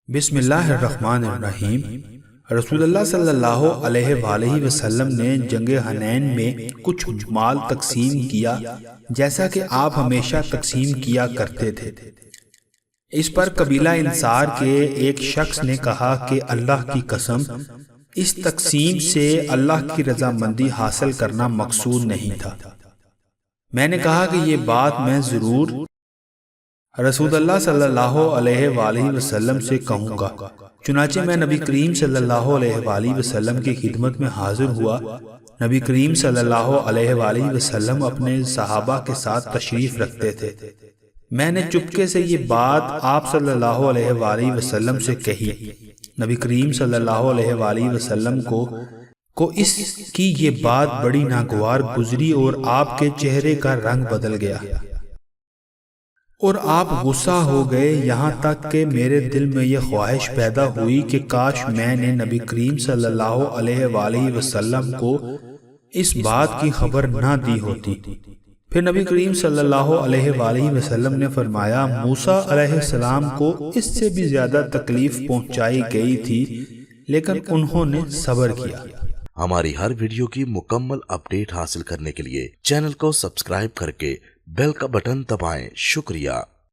بسم اللہ الرحمن الرحیم۔ رسول اللہ صلی اللہ علیہ وآلہ وسلم نے جنگ حنین میں کچھ مال تقسیم کیا جیسا کہ آپ ہمیشہ تقسیم کیا کرتے تھے۔ اس پر قبیلہ انصار کے ایک شخص نے کہا کہ اللہ کی قسم، اس تقسیم سے اللہ کی رضامندی حاصل کرنا مقصود نہیں تھا۔ میں نے کہا کہ یہ بات میں ضرور رسول اللہ صلی اللہ علیہ وآلہ وسلم سے کہوں گا۔ چنانچہ میں نبی کریم صلی اللہ علیہ وآلہ وسلم کی خدمت میں حاضر ہوا۔ نبی کریم صلی اللہ علیہ وآلہ وسلم اپنے صحابہ کے ساتھ تشریف رکھتے تھے۔ میں نے چپکے سے یہ بات آپ صلی اللہ علیہ وآلہ وسلم سے کہی۔ نبی کریم صلی اللہ علیہ وآلہ وسلم کو اس کی یہ بات بڑی ناگوار گزری اور آپ کے چہرے کا رنگ بدل گیا اور آپ غصہ ہو گئے، یہاں تک کہ میرے دل میں یہ خواہش پیدا ہوئی کہ کاش میں نے نبی کریم صلی اللہ علیہ وآلہ وسلم کو اس بات کی خبر نہ دی ہوتی۔ پھر نبی کریم صلی اللہ علیہ وآلہ وسلم نے فرمایا، موسیٰ علیہ السلام کو اس سے بھی زیادہ تکلیف پہنچائی گئی تھی لیکن انہوں نے صبر کیا۔ ہماری ہر ویڈیو کی مکمل اپڈیٹ حاصل کرنے کے لیے چینل کو سبسکرائب کر کے بیل کا بٹن دبائیں۔ شکریہ۔